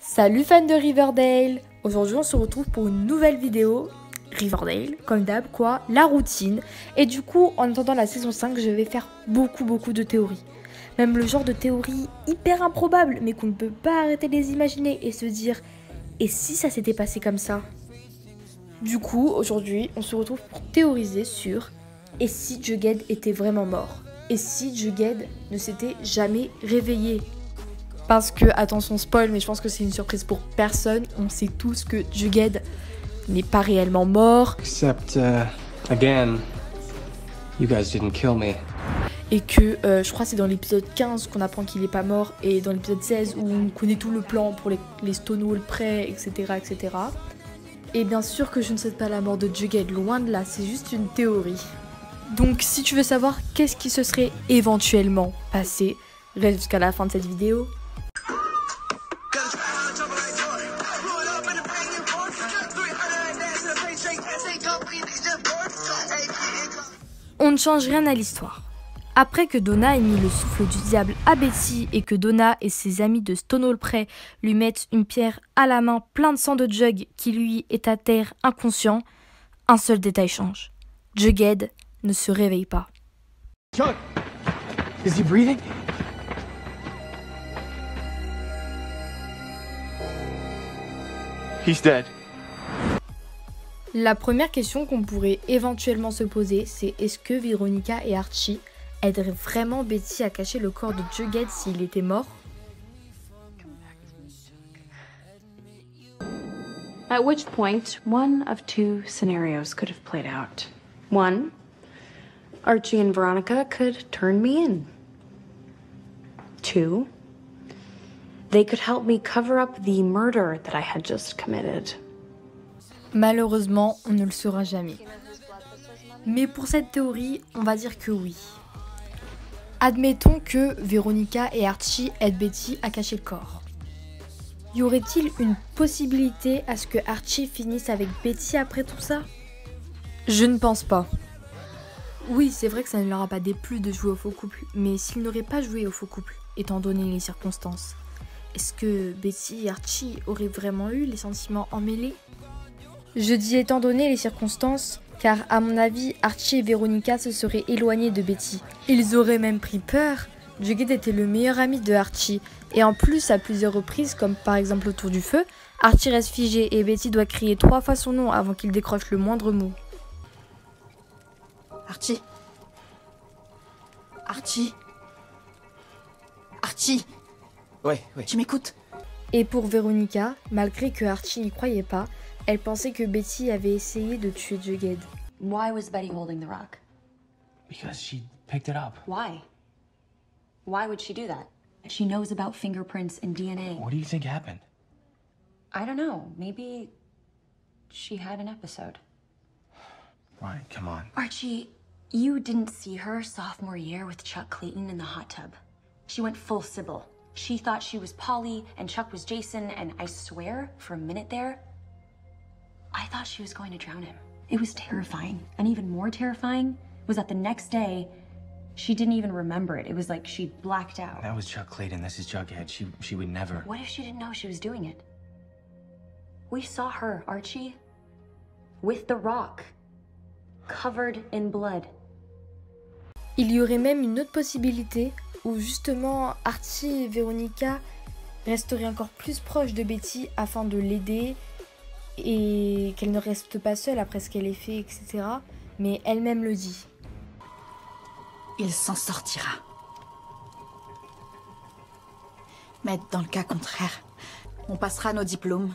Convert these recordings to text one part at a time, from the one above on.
Salut fans de Riverdale! Aujourd'hui on se retrouve pour une nouvelle vidéo Riverdale, comme d'hab quoi, la routine. Et du coup en attendant la saison 5 je vais faire beaucoup de théories. Même le genre de théories hyper improbables mais qu'on ne peut pas arrêter de les imaginer et se dire et si ça s'était passé comme ça? Du coup aujourd'hui on se retrouve pour théoriser sur et si Jughead était vraiment mort? Et si Jughead ne s'était jamais réveillé? Parce que, attention spoil, mais je pense que c'est une surprise pour personne, on sait tous que Jughead n'est pas réellement mort. Except, again, you guys didn't kill me. Et que, je crois que c'est dans l'épisode 15 qu'on apprend qu'il est pas mort, et dans l'épisode 16 où on connaît tout le plan pour les Stonewall prêts, etc., etc. Et bien sûr que je ne souhaite pas la mort de Jughead, loin de là, c'est juste une théorie. Donc si tu veux savoir qu'est-ce qui se serait éventuellement passé, reste jusqu'à la fin de cette vidéo. On ne change rien à l'histoire. Après que Donna ait mis le souffle du diable à Betty et que Donna et ses amis de Stonewall Prep lui mettent une pierre à la main plein de sang de Jug qui lui est à terre inconscient, un seul détail change. Jughead ne se réveille pas. Jug! Is he breathing? He's dead. La première question qu'on pourrait éventuellement se poser, c'est est-ce que Veronica et Archie aideraient vraiment Betty à cacher le corps de Jughead s'il était mort? At which point, one of two scenarios could have played out. One, Archie and Veronica could turn me in. Two, they could help me cover up the murder that I had just committed. Malheureusement, on ne le saura jamais. Mais pour cette théorie, on va dire que oui. Admettons que Veronica et Archie aident Betty à cacher le corps. Y aurait-il une possibilité à ce que Archie finisse avec Betty après tout ça? Je ne pense pas. Oui, c'est vrai que ça ne leur a pas déplu de jouer au faux couple, mais s'ils n'auraient pas joué au faux couple, étant donné les circonstances, est-ce que Betty et Archie auraient vraiment eu les sentiments emmêlés? Je dis étant donné les circonstances, car à mon avis, Archie et Veronica se seraient éloignés de Betty. Ils auraient même pris peur. Jughead était le meilleur ami de Archie, et en plus à plusieurs reprises, comme par exemple autour du feu, Archie reste figé et Betty doit crier 3 fois son nom avant qu'il décroche le moindre mot. Archie. Archie. Archie. Oui. Tu m'écoutes? Et pour Veronica, malgré que Archie n'y croyait pas, elle pensait que Betty avait essayé de tuer Jughead. Why was Betty holding the rock? Because she picked it up. Why? Why would she do that? She knows about fingerprints and DNA. What do you think happened? I don't know. Maybe she had an episode. Ryan, come on. Archie, you didn't see her sophomore year with Chuck Clayton in the hot tub. She went full Sybil. She thought she was Polly and Chuck was Jason, and I swear, for a minute there, I thought she was going to drown him. It was terrifying. And even more terrifying was that the next day, she didn't even remember it. It was like she blacked out. That was Chuck Clayton. This is Jughead. She would never. What if she didn't know she was doing it? We saw her, Archie, with the rock, covered in blood. Il y aurait même une autre possibilité où justement Archie et Veronica resteraient encore plus proches de Betty afin de l'aider et qu'elle ne reste pas seule après ce qu'elle ait fait, etc. Mais elle-même le dit. Il s'en sortira. Mais dans le cas contraire, on passera nos diplômes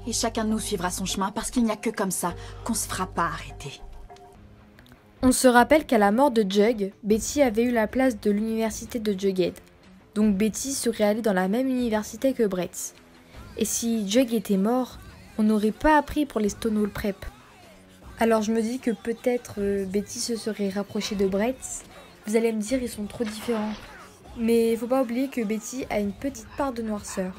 et chacun de nous suivra son chemin parce qu'il n'y a que comme ça qu'on se fera pas arrêter. On se rappelle qu'à la mort de Jug, Betty avait eu la place de l'université de Jughead. Donc Betty serait allée dans la même université que Brett. Et si Jug était mort, on n'aurait pas appris pour les Stonewall Prep. Alors je me dis que peut-être Betty se serait rapprochée de Brett. Vous allez me dire ils sont trop différents. Mais faut pas oublier que Betty a une petite part de noirceur.